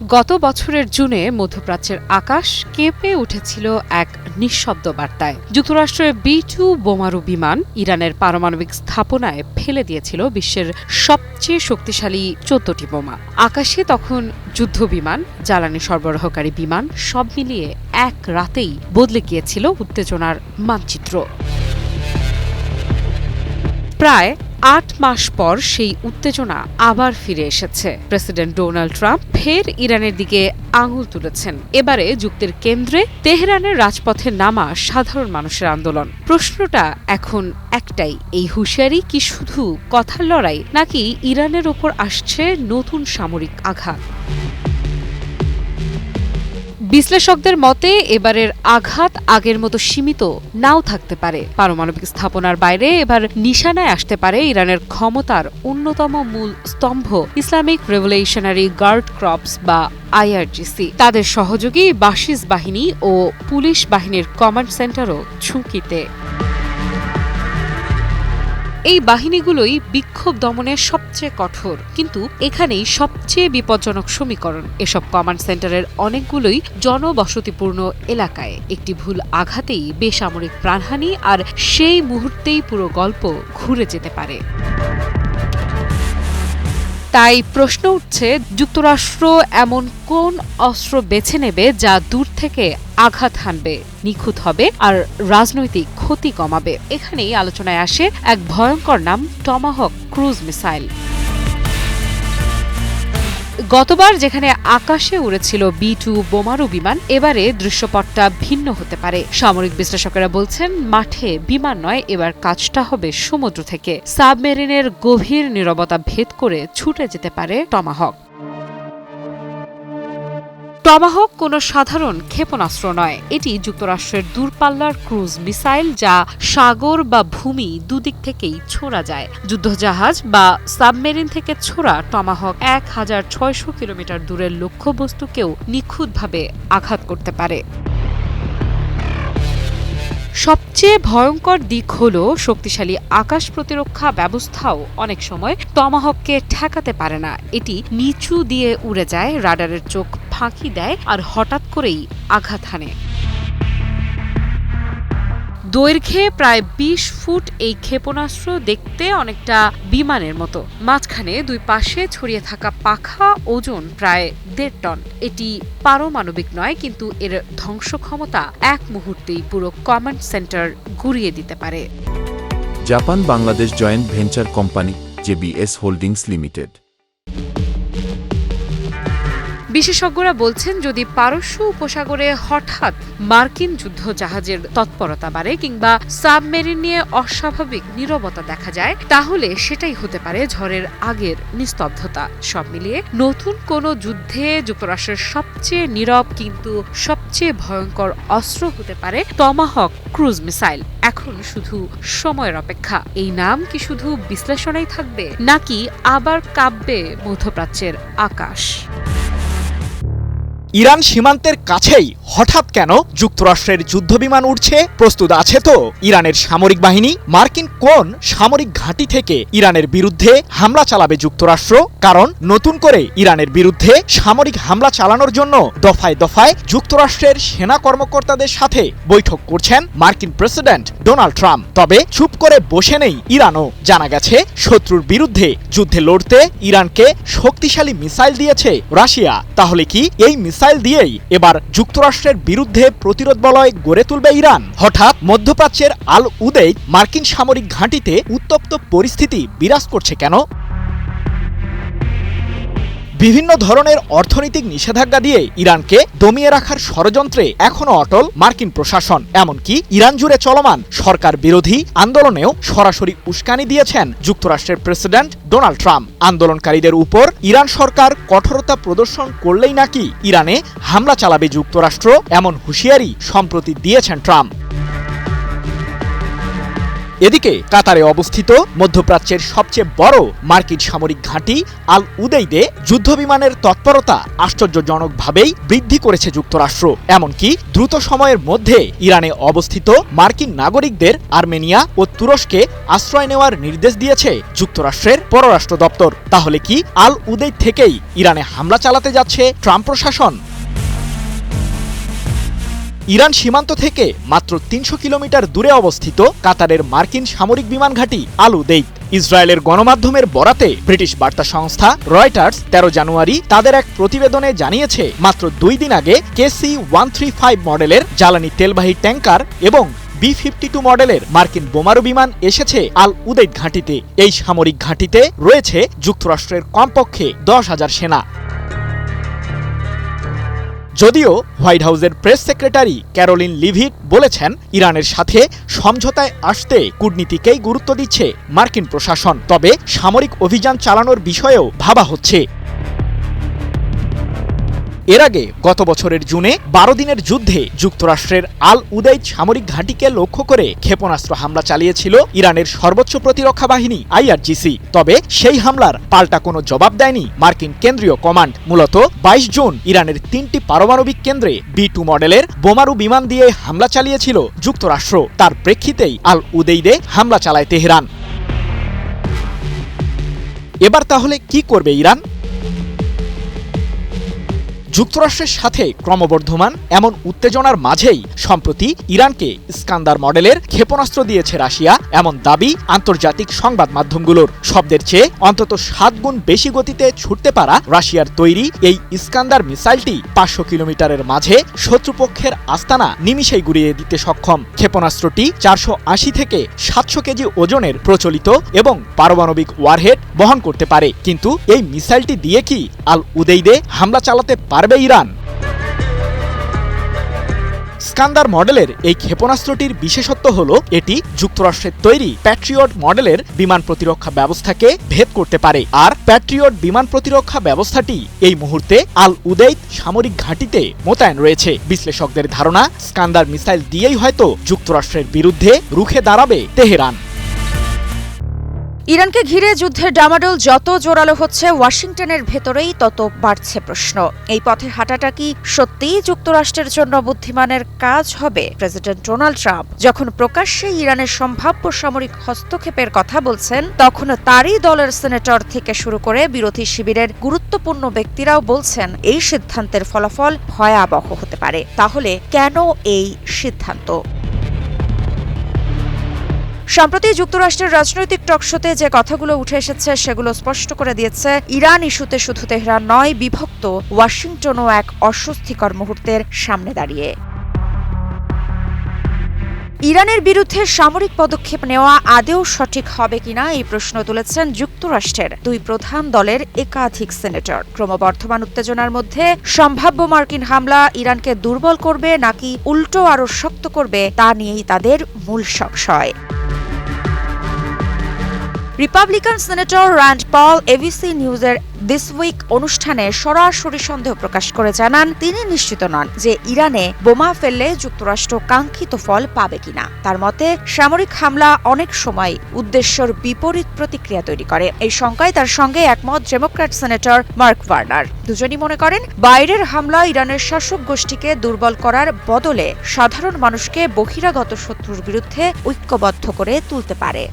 গত বছরের জুনে মধ্যপ্রাচ্যের আকাশ কেঁপে উঠেছিল এক নিঃশব্দ বার্তায়। যুক্তরাষ্ট্রের B-2 বোমারু বিমান ইরানের পারমাণবিক স্থাপনায় ফেলে দিয়েছিল বিশ্বের সবচেয়ে শক্তিশালী 14টি বোমা। আকাশে তখন যুদ্ধ বিমান, জ্বালানি সরবরাহকারী বিমান সব মিলিয়ে এক রাতেই বদলে গিয়েছিল উত্তেজনার মানচিত্র। প্রায় ৮ মাস পর সেই উত্তেজনা আবার ফিরে এসেছে। প্রেসিডেন্ট ডোনাল্ড ট্রাম্প ফের ইরানের দিকে আঙুল তুলেছেন। এবারে যুক্তির কেন্দ্রে তেহরানের রাজপথে নামা সাধারণ মানুষের আন্দোলন। প্রশ্নটা এখন একটাই, এই হুঁশিয়ারি কি শুধু কথার লড়াই, নাকি ইরানের ওপর আসছে নতুন সামরিক আঘাত? বিশ্লেষকদের মতে এবারের আঘাত আগের মতো সীমিত নাও থাকতে পারে। পারমাণবিক স্থাপনার বাইরে এবার নিশানায় আসতে পারে ইরানের ক্ষমতার অন্যতম মূল স্তম্ভ ইসলামিক রেভলিউশনারি গার্ড ক্রপস বা IRGC। তাদের সহযোগী বাশিস বাহিনী ও পুলিশ বাহিনীর কমান্ড সেন্টারও ঝুঁকিতে। এই বাহিনীগুলোই বিক্ষোভ দমনের সবচেয়ে কঠোর, কিন্তু এখানেই সবচেয়ে বিপজ্জনক সমীকরণ। এসব কমান্ড সেন্টারের অনেকগুলোই জনবসতিপূর্ণ এলাকায়। একটি ভুল আঘাতেই বেসামরিক প্রাণহানি, আর সেই মুহূর্তেই পুরো গল্প ঘুরে যেতে পারে। তাই প্রশ্ন উঠছে, যুক্তরাষ্ট্র এমন কোন অস্ত্র বেছে নেবে যা দূর থেকে আঘাত হানবে, নিখুঁত হবে আর রাজনৈতিক ক্ষতি কমাবে? এখানেই আলোচনায় আসে এক ভয়ঙ্কর নাম, টমাহক ক্রুজ মিসাইল। গতবার যেখানে আকাশে উড়েছিল B-2 বোমারু বিমান, এবারে দৃশ্যপটটা ভিন্ন হতে পারে। সামরিক বিশ্লেষকেরা বলছেন, মাঠে বিমান নয়, এবার কাজটা হবে সমুদ্র থেকে। সাবমেরিনের গভীর নীরবতা ভেদ করে ছুটে যেতে পারে টমাহক। টমাহক কোনো সাধারণ ক্ষেপণাস্ত্র নয়, এটি যুক্তরাষ্ট্রের দূরপাল্লার ক্রুজ মিসাইল, যা সাগর বা ভূমি দুদিক থেকেই ছোড়া যায়। যুদ্ধজাহাজ বা সাবমেরিন থেকে ছোড়া টমাহক ১৬০০ কিলোমিটার দূরের লক্ষ্যবস্তুকেও নিখুঁতভাবে আঘাত করতে পারে। সবচেয়ে ভয়ঙ্কর দিক হল শক্তিশালী আকাশ প্রতিরক্ষা ব্যবস্থাও অনেক সময় টমাহককে ঠেকাতে পারে না। এটি নিচু দিয়ে উড়ে যায়, রাডারের চোখ ফাঁকি দেয় আর হঠাৎ করেই আঘাত হানে। দৈর্ঘ্যে প্রায় ২০ ফুট এই ক্ষেপণাস্ত্র দেখতে অনেকটা বিমানের মতো। মাঝখানে দুই পাশে ছড়িয়ে থাকা পাখা, ওজন প্রায় ১.৫ টন। এটি পারমাণবিক নয়, কিন্তু এর ধ্বংস ক্ষমতা এক মুহূর্তেই পুরো কমান্ড সেন্টার গুঁড়িয়ে দিতে পারে। Japan Bangladesh joint venture company JBS holdings limited. বিশেষজ্ঞরা বলছেন, যদি পারস্য উপসাগরে হঠাৎ মার্কিন যুদ্ধ জাহাজের তৎপরতা বাড়ে কিংবা সাবমেরিন নিয়ে অস্বাভাবিক নীরবতা দেখা যায়, তাহলে সেটাই হতে পারে ঝড়ের আগের নিস্তব্ধতা। সব মিলিয়ে নতুন কোনো যুদ্ধে যুক্তরাষ্ট্রের সবচেয়ে নীরব কিন্তু সবচেয়ে ভয়ঙ্কর অস্ত্র হতে পারে টমাহক ক্রুজ মিসাইল। এখন শুধু সময়ের অপেক্ষা। এই নাম কি শুধু বিশ্লেষণেই থাকবে, নাকি আবার কাঁপবে মধ্যপ্রাচ্যের আকাশ? ইরান সীমান্তের কাছেই হঠাৎ কেন যুক্তরাষ্ট্রের যুদ্ধবিমান উড়ছে? প্রস্তুত আছে তো ইরানের সামরিক বাহিনী? মার্কিন কোন সামরিক ঘাঁটি থেকে ইরানের বিরুদ্ধে হামলা চালাবে যুক্তরাষ্ট্র? কারণ নতুন করে ইরানের বিরুদ্ধে সামরিক হামলা চালানোর জন্য দফায় দফায় যুক্তরাষ্ট্রের সেনা কর্মকর্তাদের সাথে বৈঠক করছেন মার্কিন প্রেসিডেন্ট ডোনাল্ড ট্রাম্প। তবে চুপ করে বসে নেই ইরানও। জানা গেছে, শত্রুর বিরুদ্ধে যুদ্ধে লড়তে ইরানকে শক্তিশালী মিসাইল দিয়েছে রাশিয়া। তাহলে কি এই মিসাইল দিয়েই এবার যুক্তরাষ্ট্রের বিরুদ্ধে প্রতিরোধ বলয় গড়ে তুলবে ইরান? হঠাৎ মধ্যপ্রাচ্যের আল উদেইদ মার্কিন সামরিক ঘাঁটিতে উত্তপ্ত পরিস্থিতি বিরাজ করছে কেন? বিভিন্ন ধরনের অর্থনৈতিক নিষেধাজ্ঞা দিয়ে ইরানকে দমিয়ে রাখার ষড়যন্ত্রে এখনো অটল মার্কিন প্রশাসন। এমনকি ইরান জুড়ে চলমান সরকার বিরোধী আন্দোলনেও সরাসরি উস্কানি দিয়েছেন যুক্তরাষ্ট্রের প্রেসিডেন্ট ডোনাল্ড ট্রাম্প। আন্দোলনকারীদের উপর ইরান সরকার কঠোরতা প্রদর্শন করলেই নাকি ইরানে হামলা চালাবে যুক্তরাষ্ট্র, এমন হুঁশিয়ারি সম্প্রতি দিয়েছেন ট্রাম্প। এদিকে কাতারে অবস্থিত মধ্যপ্রাচ্যের সবচেয়ে বড় মার্কিন সামরিক ঘাঁটি আল উদেইদে যুদ্ধবিমানের তৎপরতা আশ্চর্যজনকভাবেই বৃদ্ধি করেছে যুক্তরাষ্ট্র। এমনকি দ্রুত সময়ের মধ্যে ইরানে অবস্থিত মার্কিন নাগরিকদের আর্মেনিয়া ও তুরস্কে আশ্রয় নেওয়ার নির্দেশ দিয়েছে যুক্তরাষ্ট্রের পররাষ্ট্র দপ্তর। তাহলে কি আল উদেইদ থেকেই ইরানে হামলা চালাতে যাচ্ছে ট্রাম্প প্রশাসন? ইরান সীমান্ত থেকে মাত্র ৩০০ কিলোমিটার দূরে অবস্থিত কাতারের মার্কিন সামরিক বিমান ঘাঁটি আল উদেইদ। ইসরায়েলের গণমাধ্যমের বরাতে ব্রিটিশ বার্তা সংস্থা রয়টার্স ১৩ জানুয়ারি তাদের এক প্রতিবেদনে জানিয়েছে, মাত্র ২ দিন আগে KC-135 মডেলের জ্বালানি তেলবাহী ট্যাঙ্কার এবং B-52 মডেলের মার্কিন বোমারু বিমান এসেছে আল উদেইদ ঘাঁটিতে। এই সামরিক ঘাঁটিতে রয়েছে যুক্তরাষ্ট্রের কমপক্ষে ১০,০০০ সেনা। যদিও হোয়াইট হাউসের প্রেস সেক্রেটারি ক্যারোলিন লিভিট বলেছেন, ইরানের সাথে সমঝোতায় আসতে কূটনীতিকেই গুরুত্ব দিচ্ছে মার্কিন প্রশাসন, তবে সামরিক অভিযান চালানোর বিষয়েও ভাবা হচ্ছে। এর আগে গত বছরের জুনে ১২ দিনের যুদ্ধে যুক্তরাষ্ট্রের আল উদেইদ সামরিক ঘাঁটিকে লক্ষ্য করে ক্ষেপণাস্ত্র হামলা চালিয়েছিল ইরানের সর্বোচ্চ প্রতিরক্ষা বাহিনী IRGC। তবে সেই হামলার পাল্টা কোনো জবাব দেয়নি মার্কিন কেন্দ্রীয় কমান্ড। মূলত ২২ জুন ইরানের ৩টি পারমাণবিক কেন্দ্রে B-2 মডেলের বোমারু বিমান দিয়ে হামলা চালিয়েছিল যুক্তরাষ্ট্র। তার প্রেক্ষিতেই আল উদেইদে হামলা চালায় তেহরান। এবার তাহলে কি করবে ইরান? যুক্তরাষ্ট্রের সাথে ক্রমবর্ধমান এমন উত্তেজনার মাঝেই সম্প্রতি ইরানকে ইস্কান্দার মডেলের ক্ষেপণাস্ত্র দিয়েছে রাশিয়া, এমন দাবি আন্তর্জাতিক সংবাদ মাধ্যমগুলোর। শব্দের চেয়ে অন্তত ৭ গুণ বেশি গতিতে ছুটতে পারা রাশিয়ার তৈরি এই ইস্কান্দার মিসাইলটি ৫০০ কিলোমিটারের মাঝে শত্রুপক্ষের আস্তানা নিমিষেই গুড়িয়ে দিতে সক্ষম। ক্ষেপণাস্ত্রটি ৪৮০ থেকে ৭০০ কেজি ওজনের প্রচলিত এবং পারমাণবিক ওয়ারহেড বহন করতে পারে। কিন্তু এই মিসাইলটি দিয়ে কি আল উদেইদে হামলা চালাতে পারবে ইরান? ইস্কান্দার মডেলের এই ক্ষেপণাস্ত্রটির বিশেষত্ব হল এটি যুক্তরাষ্ট্রের তৈরি প্যাট্রিয়ট মডেলের বিমান প্রতিরক্ষা ব্যবস্থাকে ভেদ করতে পারে। আর প্যাট্রিয়ট বিমান প্রতিরক্ষা ব্যবস্থাটি এই মুহূর্তে আল উদেইদ সামরিক ঘাঁটিতে মোতায়েন রয়েছে। বিশ্লেষকদের ধারণা, ইস্কান্দার মিসাইল দিয়েই হয়তো যুক্তরাষ্ট্রের বিরুদ্ধে রুখে দাঁড়াবে তেহরান। ইরানকে ঘিরে যুদ্ধের ডামাডোল যত জোরালো হচ্ছে, ওয়াশিংটনের ভেতরেই তত বাড়ছে প্রশ্ন। এই পথে হাঁটাটা কি সত্যিই যুক্তরাষ্ট্রের জন্য বুদ্ধিমানের কাজ হবে? প্রেসিডেন্ট ডোনাল্ড ট্রাম্প যখন প্রকাশ্যে ইরানের সম্ভাব্য সামরিক হস্তক্ষেপের কথা বলছেন, তখন তারই দলের সিনেটর থেকে শুরু করে বিরোধী শিবিরের গুরুত্বপূর্ণ ব্যক্তিরাও বলছেন এই সিদ্ধান্তের ফলাফল ভয়াবহ হতে পারে। তাহলে কেন এই সিদ্ধান্ত? সম্প্রতি যুক্তরাষ্ট্রের রাজনৈতিক টকশোতে যে কথাগুলো উঠে এসেছে সেগুলো স্পষ্ট করে দিয়েছে, ইরান ইস্যুতে শুধু তেহরান নয়, বিভক্ত ওয়াশিংটনও এক অস্বস্তিকর মুহূর্তের সামনে দাঁড়িয়ে। ইরানের বিরুদ্ধে সামরিক পদক্ষেপ নেওয়া আদৌ সঠিক হবে কিনা এই প্রশ্ন তুলেছেন যুক্তরাষ্ট্রের দুই প্রধান দলের একাধিক সিনেটর। ক্রমবর্ধমান উত্তেজনার মধ্যে সম্ভাব্য মার্কিন হামলা ইরানকে দুর্বল করবে নাকি উল্টো আরও শক্ত করবে, তা নিয়েই তাদের মূল সংশয়। Republican senator Rand Paul ABC নিউজের দিস উইক অনুষ্ঠানে সরাসরি সন্দেহ প্রকাশ করে জানান, তিনি নিশ্চিত নন যে ইরানে বোমা ফেললে যুক্তরাষ্ট্র কাঙ্ক্ষিত ফল পাবে কিনা। তার মতে, সামরিক হামলা অনেক সময় উদ্দেশ্যের বিপরীত প্রতিক্রিয়া তৈরি করে। এই শঙ্কায় তার সঙ্গে একমত ডেমোক্র্যাট সিনেটর মার্ক ভার্নার। দুজনই মনে করেন, বাইরের হামলা ইরানের শাসক গোষ্ঠীকে দুর্বল করার বদলে সাধারণ মানুষকে বহিরাগত শত্রুর বিরুদ্ধে ঐক্যবদ্ধ করে তুলতে পারে।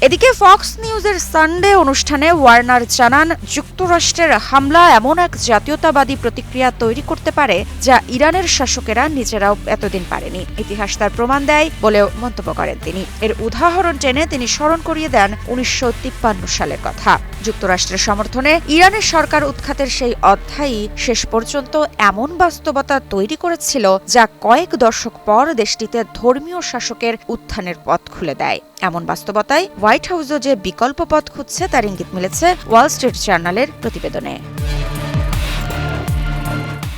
এদিকে ফক্স নিউজের সানডে অনুষ্ঠানে ওয়ার্নার জানান, যুক্তরাষ্ট্রের হামলা এমন এক জাতীয়তাবাদী প্রতিক্রিয়া তৈরি করতে পারে যা ইরানের শাসকেরা নিজেরাও এতদিন পারেনি। ইতিহাস তার প্রমাণ দেয় বলেও মন্তব্য করেন তিনি। এর উদাহরণ টেনে তিনি স্মরণ করিয়ে দেন ১৯৫৩ সালের কথা। যুক্তরাষ্ট্রের সমর্থনে ইরানের সরকার উৎখাতের সেই অধ্যায়ই শেষ পর্যন্ত এমন বাস্তবতা তৈরি করেছিল যা কয়েক দশক পর দেশটিতে ধর্মীয় শাসকের উত্থানের পথ খুলে দেয়। এমন বাস্তবতায় হোয়াইট হাউসও যে বিকল্প পথ খুঁজছে তার ইঙ্গিত মিলেছে ওয়াল স্ট্রিট জার্নালের প্রতিবেদনে।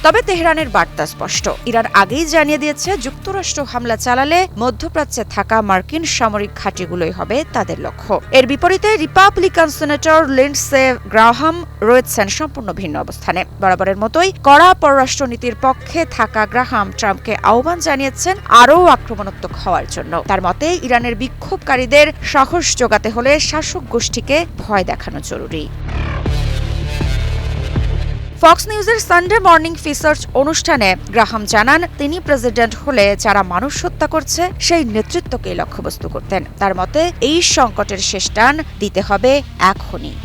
তবে তেহরানের বার্তা স্পষ্ট। ইরান আগেই জানিয়ে দিয়েছে যুক্তরাষ্ট্র হামলা চালালে মধ্যপ্রাচ্যে থাকা মার্কিন সামরিক ঘাঁটিগুলোই হবে তাদের লক্ষ্য। এর বিপরীতে রিপাবলিকান সেনেটর লিন্ডসে গ্রাহাম রয়েছেন সম্পূর্ণ ভিন্ন অবস্থানে। বরাবরের মতোই কড়া পররাষ্ট্রনীতির পক্ষে থাকা গ্রাহাম ট্রাম্পকে আহ্বান জানিয়েছেন আরও আক্রমণাত্মক হওয়ার জন্য। তার মতে ইরানের বিক্ষোভকারীদের সাহস জোগাতে হলে শাসক গোষ্ঠীকে ভয় দেখানো জরুরি। ফক্স নিউজের সানডে মর্নিং ফিসার্চ অনুষ্ঠানে গ্রাহাম জানান, তিনি প্রেসিডেন্ট হলে যারা মানুষ হত্যা করছে সেই নেতৃত্বকে লক্ষ্যবস্তু করতেন। তার মতে এই সংকটের শেষ টান দিতে হবে এখনই।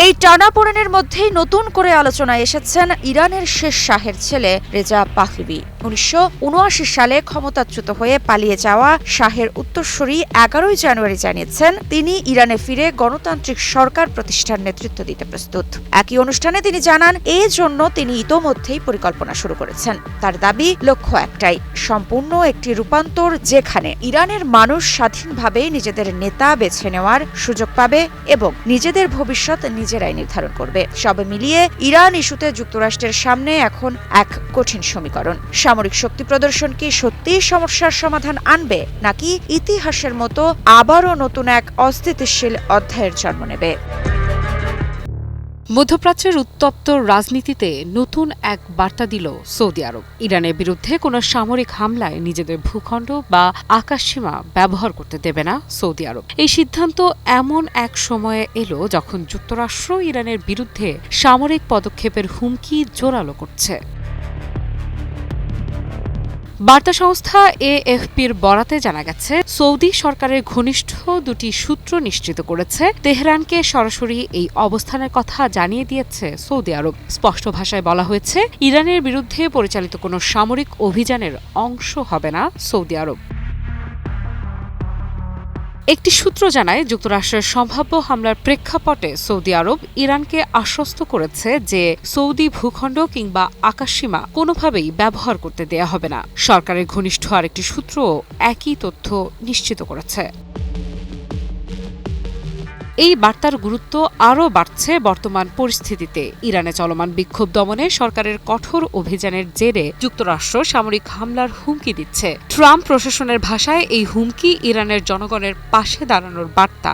এই টানাপোড়েনের মধ্যেই নতুন করে আলোচনায় এসেছেন ইরানের শেষ শাহের ছেলে রেজা পাহলভি। 1979 সালে ক্ষমতাচ্যুত হয়ে পালিয়ে যাওয়া শাহের উত্তরসূরি 11 জানুয়ারি জানিয়েছেন তিনি ইরানে ফিরে গণতান্ত্রিক সরকার প্রতিষ্ঠার নেতৃত্ব দিতে প্রস্তুত। একই অনুষ্ঠানে তিনি জানান, এই জন্য তিনি ইতোমধ্যেই পরিকল্পনা শুরু করেছেন। তার দাবি, লক্ষ্য একটাই, সম্পূর্ণ একটি রূপান্তর যেখানে ইরানের মানুষ স্বাধীনভাবে নিজেদের নেতা বেছে নেওয়ার সুযোগ পাবে এবং নিজেদের ভবিষ্যৎ নিজেরাই নির্ধারণ করবে। সব মিলিয়ে ইরান ইস্যুতে যুক্তরাষ্ট্রের সামনে এখন এক কঠিন সমীকরণ। সামরিক শক্তি প্রদর্শন কি সত্যিই সমস্যার সমাধান আনবে, নাকি ইতিহাসের মতো আবারও নতুন এক অস্থিতিশীল অধ্যায়ের জন্ম নেবে? মধ্যপ্রাচ্যের উত্তপ্ত রাজনীতিতে নতুন এক বার্তা দিল সৌদি আরব। ইরানের বিরুদ্ধে কোনো সামরিক হামলায় নিজেদের ভূখণ্ড বা আকাশসীমা ব্যবহার করতে দেবে না সৌদি আরব। এই সিদ্ধান্ত এমন এক সময়ে এলো যখন যুক্তরাষ্ট্র ইরানের বিরুদ্ধে সামরিক পদক্ষেপের হুমকি জোরালো করছে। বার্তা সংস্থা এএফপির বরাতে জানা গেছে, সৌদি সরকারের ঘনিষ্ঠ দুটি সূত্র নিশ্চিত করেছে তেহরানকে সরাসরি এই অবস্থানের কথা জানিয়ে দিয়েছে সৌদি আরব। স্পষ্ট ভাষায় বলা হয়েছে, ইরানের বিরুদ্ধে পরিচালিত কোনো সামরিক অভিযানের অংশ হবে না সৌদি আরব। একটি সূত্র জানায়, যুক্তরাষ্ট্রের সম্ভাব্য হামলার প্রেক্ষাপটে সৌদি আরব ইরানকে আশ্বস্ত করেছে যে সৌদি ভূখণ্ড কিংবা আকাশসীমা কোনোভাবেই ব্যবহার করতে দেয়া হবে না। সরকারের ঘনিষ্ঠ আরেকটি সূত্র একই তথ্য নিশ্চিত করেছে। এই বার্তার গুরুত্ব আরও বাড়ছে বর্তমান পরিস্থিতিতে। ইরানে চলমান বিক্ষোভ দমনে সরকারের কঠোর অভিযানের জেরে যুক্তরাষ্ট্র সামরিক হামলার হুমকি দিচ্ছে। ট্রাম্প প্রশাসনের ভাষায় এই হুমকি ইরানের জনগণের পাশে দাঁড়ানোর বার্তা।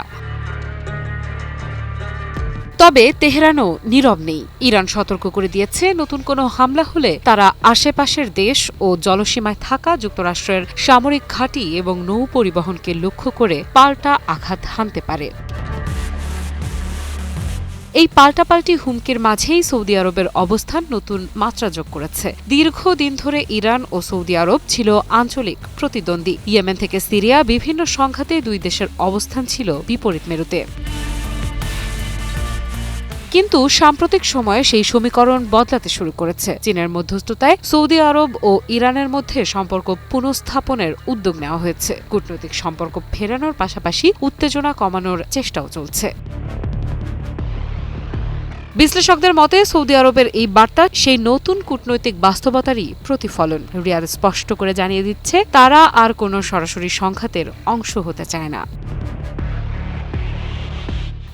তবে তেহরানও নীরব নেই। ইরান সতর্ক করে দিয়েছে, নতুন কোনো হামলা হলে তারা আশেপাশের দেশ ও জলসীমায় থাকা যুক্তরাষ্ট্রের সামরিক ঘাঁটি এবং নৌ পরিবহনকে লক্ষ্য করে পাল্টা আঘাত হানতে পারে। এই পাল্টাপাল্টি হুমকির মাঝেই সৌদি আরবের অবস্থান নতুন মাত্রা যোগ করেছে। দীর্ঘদিন ধরে ইরান ও সৌদি আরব ছিল আঞ্চলিক প্রতিদ্বন্দ্বী। ইয়েমেন থেকে সিরিয়া বিভিন্ন সংঘাতে দুই দেশের অবস্থান ছিল বিপরীত মেরুতে। কিন্তু সাম্প্রতিক সময়ে সেই সমীকরণ বদলাতে শুরু করেছে। চীনের মধ্যস্থতায় সৌদি আরব ও ইরানের মধ্যে সম্পর্ক পুনঃস্থাপনের উদ্যোগ নেওয়া হয়েছে। কূটনৈতিক সম্পর্ক ফেরানোর পাশাপাশি উত্তেজনা কমানোর চেষ্টাও চলছে। বিশ্লেষকদের মতে সৌদি আরবের এই বার্তা সেই নতুন কূটনৈতিক বাস্তবতারই প্রতিফলন। রিয়াদ স্পষ্ট করে জানিয়ে দিচ্ছে, তারা আর কোনো সরাসরি সংঘাতের অংশ হতে চায় না।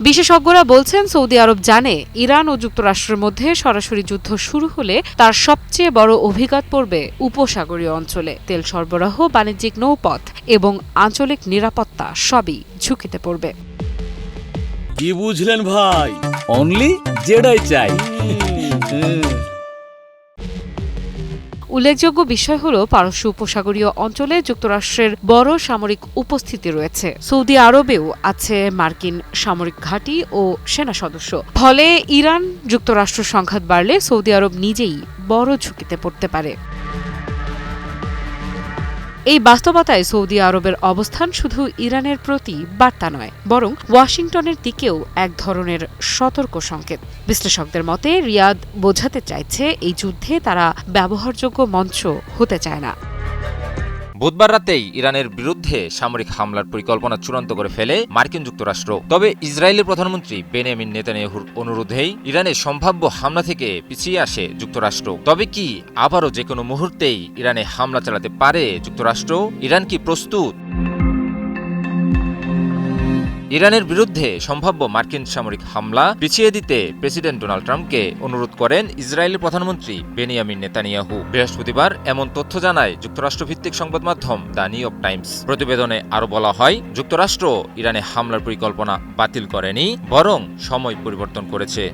বিশেষজ্ঞরা বলছেন, সৌদি আরব জানে ইরান ও যুক্তরাষ্ট্রের মধ্যে সরাসরি যুদ্ধ শুরু হলে তার সবচেয়ে বড় অভিঘাত পড়বে উপসাগরীয় অঞ্চলে। তেল সরবরাহ, বাণিজ্যিক নৌপথ এবং আঞ্চলিক নিরাপত্তা সবই ঝুঁকিতে পড়বে। কি বুঝলেন ভাই? অনলি যেটাই চাই। উল্লেখযোগ্য বিষয় হল, পারস্য উপসাগরীয় অঞ্চলে যুক্তরাষ্ট্রের বড় সামরিক উপস্থিতি রয়েছে। সৌদি আরবেও আছে মার্কিন সামরিক ঘাঁটি ও সেনা সদস্য। ফলে ইরান যুক্তরাষ্ট্র সংঘাত বাড়লে সৌদি আরব নিজেই বড় ঝুঁকিতে পড়তে পারে। এই বাস্তবতায় সৌদি আরবের অবস্থান শুধু ইরানের প্রতি বার্তা নয়, বরং ওয়াশিংটনের দিকেও এক ধরনের সতর্ক সংকেত। বিশ্লেষকদের মতে রিয়াদ বোঝাতে চাইছে, এই যুদ্ধে তারা ব্যবহারযোগ্য মঞ্চ হতে চায় না। বুধবার রাতেই ইরানের বিরুদ্ধে সামরিক হামলার পরিকল্পনা চূড়ান্ত করে ফেলে মার্কিন যুক্তরাষ্ট্র। তবে ইসরায়েলের প্রধানমন্ত্রী বেনিয়ামিন নেতানিয়াহুর অনুরোধেই ইরানের সম্ভাব্য হামলা থেকে পিছিয়ে আসে যুক্তরাষ্ট্র। তবে কি আবারও যে কোনো মুহূর্তেই ইরানে হামলা চালাতে পারে যুক্তরাষ্ট্র? ইরান কি প্রস্তুত? ইরানের বিরুদ্ধে সম্ভাব্য মার্কিন সামরিক হামলা পিছিয়ে দিতে প্রেসিডেন্ট ডোনাল্ড ট্রাম্পকে অনুরোধ করেন ইসরায়েলের প্রধানমন্ত্রী বেনিয়ামিন নেতানিয়াহু। বৃহস্পতিবার এমন তথ্য জানায় যুক্তরাষ্ট্রভিত্তিক সংবাদ মাধ্যম দ্য নিউ ইয়র্ক টাইমস। প্রতিবেদনে আরও বলা হয়, যুক্তরাষ্ট্র ইরানে হামলার পরিকল্পনা বাতিল করেনি, বরং সময় পরিবর্তন করেছে।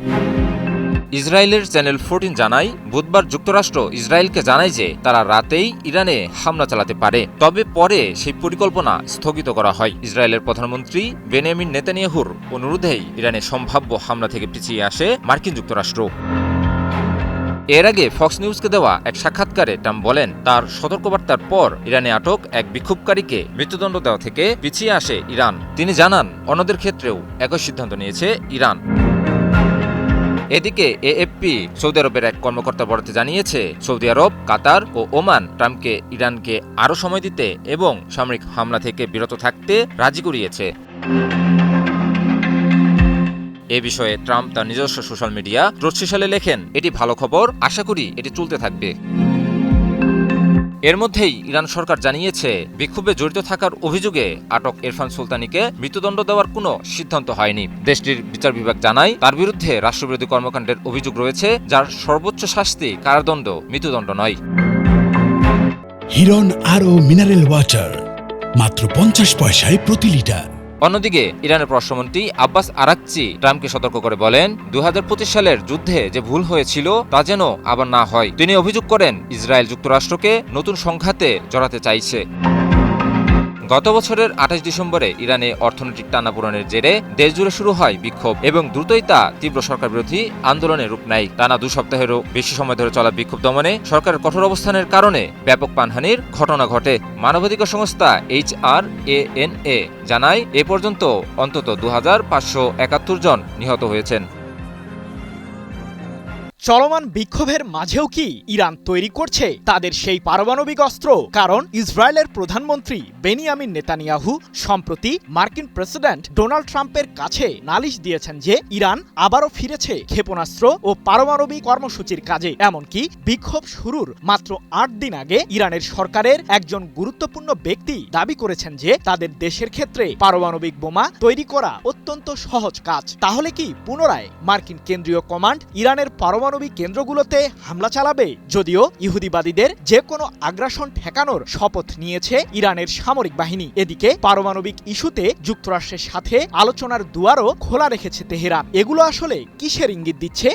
ইসরায়েলের চ্যানেল 14 জানায়, বুধবার যুক্তরাষ্ট্র ইসরায়েলকে জানায় যে তারা রাতেই ইরানে হামলা চালাতে পারে, তবে পরে সেই পরিকল্পনা স্থগিত করা হয়। ইসরায়েলের প্রধানমন্ত্রী বেনিয়ামিন নেতানিয়াহুর অনুরোধেই ইরানে সম্ভাব্য হামলা থেকে পিছিয়ে আসে মার্কিন যুক্তরাষ্ট্র। এর আগে ফক্স নিউজকে দেওয়া এক সাক্ষাৎকারে ট্রাম্প বলেন, তার সতর্কবার্তার পর ইরানে আটক এক বিক্ষোভকারীকে মৃত্যুদণ্ড দেওয়া থেকে পিছিয়ে আসে ইরান। তিনি জানান, অন্যদের ক্ষেত্রেও একই সিদ্ধান্ত নিয়েছে ইরান। এদিকে এএফপি সৌদি আরবের এক কর্মকর্তা বরাতে জানিয়েছে, সৌদি আরব, কাতার ও ওমান ট্রাম্পকে ইরানকে আরও সময় দিতে এবং সামরিক হামলা থেকে বিরত থাকতে রাজি করিয়েছে। এ বিষয়ে ট্রাম্প তার নিজস্ব সোশ্যাল মিডিয়া ট্রুথ সোশ্যালে লেখেন, এটি ভালো খবর, আশা করি এটি চলতে থাকবে। এর মধ্যেই ইরান সরকার জানিয়েছে, বিক্ষোভে জড়িত থাকার অভিযোগে আটক ইরফান সুলতানিকে মৃত্যুদণ্ড দেওয়ার কোনো সিদ্ধান্ত হয়নি। দেশটির বিচার বিভাগ জানায়, তার বিরুদ্ধে রাষ্ট্রবিরোধী কর্মকাণ্ডের অভিযোগ রয়েছে, যার সর্বোচ্চ শাস্তি কারাদণ্ড, মৃত্যুদণ্ড নয়। হিরন আরও মিনারেল ওয়াটার মাত্র 50 পয়সায় প্রতি লিটার। অন্যদিকে ইরানের পররাষ্ট্রমন্ত্রী আব্বাস আরাকচি ট্রাম্পকে সতর্ক করে বলেন, 2025 সালের যুদ্ধে যে ভুল হয়েছিল তা যেন আবার না হয়। তিনি অভিযোগ করেন, ইসরায়েল যুক্তরাষ্ট্রকে নতুন সংঘাতে জড়াতে চাইছে। গত বছরের 28 ডিসেম্বরে ইরানে অর্থনৈতিক টানাপোড়েনের জেরে দেশজুড়ে শুরু হয় বিক্ষোভ এবং দ্রুতই তা তীব্র সরকার বিরোধী আন্দোলনের রূপ নেয়। টানা 2 সপ্তাহেরও বেশি সময় ধরে চলা বিক্ষোভ দমনে সরকারের কঠোর অবস্থানের কারণে ব্যাপক প্রাণহানির ঘটনা ঘটে। মানবাধিকার সংস্থা HRANA জানায়, এ পর্যন্ত অন্তত 2571 জন নিহত হয়েছেন। চলমান বিক্ষোভের মাঝেও কি ইরান তৈরি করছে তাদের সেই পারমাণবিক অস্ত্র? কারণ ইসরায়েলের প্রধানমন্ত্রী বেনিয়ামিন নেতানিয়াহু সম্প্রতি মার্কিন প্রেসিডেন্ট ডোনাল্ড ট্রাম্পের কাছে নালিশ দিয়েছেন যে ইরান আবারও ফিরেছে ক্ষেপণাস্ত্র ও পারমাণবিক কর্মসূচির কাজে। এমনকি বিক্ষোভ শুরুর মাত্র 8 দিন আগে ইরানের সরকারের একজন গুরুত্বপূর্ণ ব্যক্তি দাবি করেছেন যে তাদের দেশের ক্ষেত্রে পারমাণবিক বোমা তৈরি করা অত্যন্ত সহজ কাজ। তাহলে কি পুনরায় মার্কিন কেন্দ্রীয় কমান্ড ইরানের পারমাণবিক কেন্দ্রগুলোতে হামলা চালাবে? যদিও ইহুদিবাদীদের যে কোনো আগ্রাসন ঠেকানোর শপথ নিয়েছে ইরানের সামরিক বাহিনী। এদিকে পারমাণবিক ইস্যুতে যুক্তরাষ্ট্রের সাথে আলোচনার দুয়ারও খোলা রেখেছে তেহরান। এগুলো আসলে কিসের ইঙ্গিত দিচ্ছে?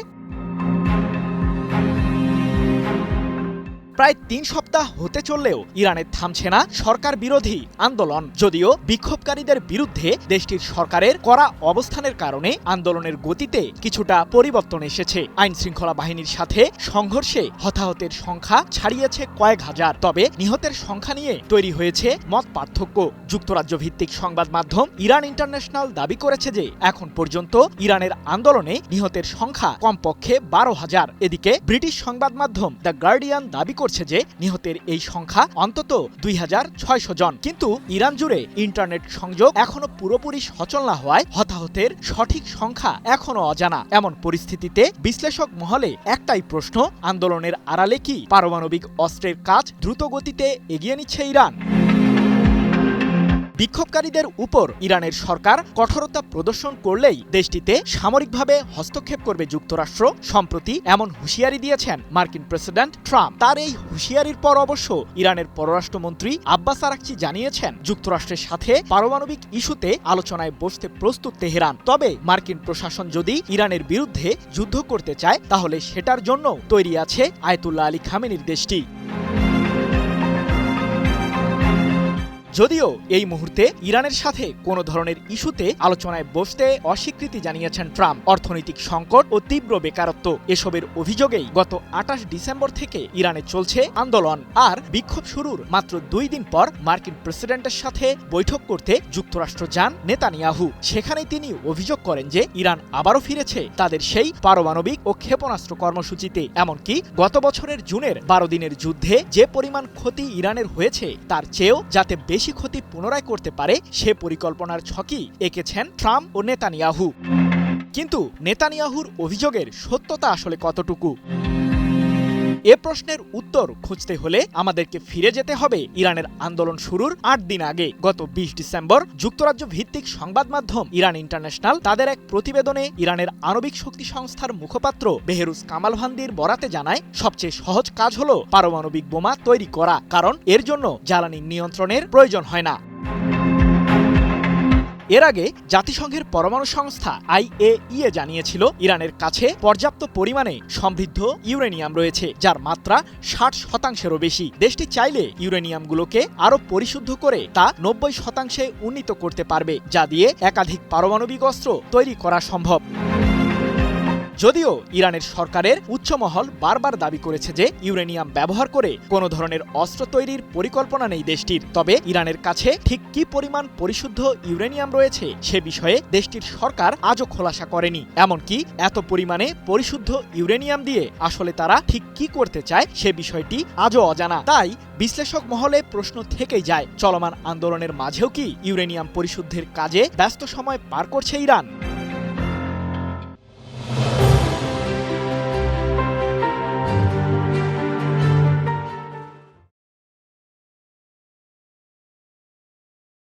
প্রায় 3 সপ্তাহ হতে চললেও ইরানে থামছে না সরকার বিরোধী আন্দোলন। যদিও বিক্ষোভকারীদের বিরুদ্ধে দেশটির সরকারের কড়া অবস্থানের কারণে আন্দোলনের গতিতে কিছুটা পরিবর্তন এসেছে। আইন শৃঙ্খলা বাহিনীর সাথে সংঘর্ষে হতাহতের সংখ্যা ছাড়িয়েছে কয়েক হাজার, তবে নিহতের সংখ্যা নিয়ে তৈরি হয়েছে মত পার্থক্য। যুক্তরাজ্য ভিত্তিক সংবাদ মাধ্যম ইরান ইন্টারন্যাশনাল দাবি করেছে যে এখন পর্যন্ত ইরানের আন্দোলনে নিহতের সংখ্যা কমপক্ষে 12,000। এদিকে ব্রিটিশ সংবাদ মাধ্যম দ্য গার্ডিয়ান দাবি করছে যে নিহতের এই সংখ্যা অন্তত 2,600 জন। কিন্তু ইরান জুড়ে ইন্টারনেট সংযোগ এখনো পুরোপুরি সচল না হওয়ায় হতাহতের সঠিক সংখ্যা এখনো অজানা। এমন পরিস্থিতিতে বিশ্লেষক মহলে একটাই প্রশ্ন, আন্দোলনের আড়ালে কি পারমাণবিক অস্ত্রের কাজ দ্রুত গতিতে এগিয়ে নিচ্ছে ইরান? বিক্ষোভকারীদের উপর ইরানের সরকার কঠোরতা প্রদর্শন করলেই দেশটিতে সামরিকভাবে হস্তক্ষেপ করবে যুক্তরাষ্ট্র। সম্প্রতি এমন হুঁশিয়ারি দিয়েছেন মার্কিন প্রেসিডেন্ট ট্রাম্প। তার এই হুঁশিয়ারির পর অবশ্য ইরানের পররাষ্ট্রমন্ত্রী আব্বাস আরাকচি জানিয়েছেন, যুক্তরাষ্ট্রের সাথে পারমাণবিক ইস্যুতে আলোচনায় বসতে প্রস্তুত তেহরান। তবে মার্কিন প্রশাসন যদি ইরানের বিরুদ্ধে যুদ্ধ করতে চায় তাহলে সেটার জন্য তৈরি আছে আয়াতুল্লাহ আলী খামেনির দেশটি। যদিও এই মুহূর্তে ইরানের সাথে কোনো ধরনের ইস্যুতে আলোচনায় বসতে অস্বীকৃতি জানিয়েছেন ট্রাম্প। অর্থনৈতিক সংকট ও তীব্র বেকারত্ব এসবের অভিযোগেই গত 28 ডিসেম্বর থেকে ইরানে চলছে আন্দোলন। আর বিক্ষোভ শুরুর মাত্র 2 দিন পর মার্কিন প্রেসিডেন্টের সাথে বৈঠক করতে যুক্তরাষ্ট্র যান নেতানিয়াহু। সেখানেই তিনি অভিযোগ করেন যে ইরান আবারও ফিরেছে তাদের সেই পারমাণবিক ও ক্ষেপণাস্ত্র কর্মসূচিতে। এমনকি গত বছরের জুনের 12 দিনের যুদ্ধে যে পরিমাণ ক্ষতি ইরানের হয়েছে তার চেয়েও যাতে বেশি ক্ষতি পুনরায় করতে পারে সে পরিকল্পনার ছকই এঁকেছেন ট্রাম্প ও নেতানিয়াহু। কিন্তু নেতানিয়াহুর অভিযোগের সত্যতা আসলে কতটুকু? এ প্রশ্নের উত্তর খুঁজতে হলে আমাদেরকে ফিরে যেতে হবে ইরানের আন্দোলন শুরুর ৮ দিন আগে। গত ২০ ডিসেম্বর যুক্তরাজ্য ভিত্তিক সংবাদ মাধ্যম ইরান ইন্টারন্যাশনাল তাদের এক প্রতিবেদনে ইরানের আণবিক শক্তি সংস্থার মুখপাত্র বেহরুজ কামালভান্দির বরাতে জানায়, সবচেয়ে সহজ কাজ হলো পারমাণবিক বোমা তৈরি করা, কারণ এর জন্য জ্বালানি নিয়ন্ত্রণের প্রয়োজন হয় না। এর আগে জাতিসংঘের পরমাণু সংস্থা IAEA জানিয়েছিল ইরানের কাছে পর্যাপ্ত পরিমাণে সমৃদ্ধ ইউরেনিয়াম রয়েছে, যার মাত্রা 60%-এরও বেশি। দেশটি চাইলে ইউরেনিয়ামগুলোকে আরও পরিশুদ্ধ করে তা 90%-এ উন্নীত করতে পারবে, যা দিয়ে একাধিক পারমাণবিক অস্ত্র তৈরি করা সম্ভব। যদিও ইরানের সরকারের উচ্চমহল বারবার দাবি করেছে যে ইউরেনিয়াম ব্যবহার করে কোনো ধরনের অস্ত্র তৈরির পরিকল্পনা নেই দেশটির, তবে ইরানের কাছে ঠিক কী পরিমাণ পরিশুদ্ধ ইউরেনিয়াম রয়েছে সে বিষয়ে দেশটির সরকার আজও খোলাসা করেনি। এমনকি এত পরিমাণে পরিশুদ্ধ ইউরেনিয়াম দিয়ে আসলে তারা ঠিক কী করতে চায় সে বিষয়টি আজও অজানা। তাই বিশ্লেষক মহলে প্রশ্ন থেকেই যায়, চলমান আন্দোলনের মাঝেও কি ইউরেনিয়াম পরিশুদ্ধের কাজে ব্যস্ত সময় পার করছে ইরান?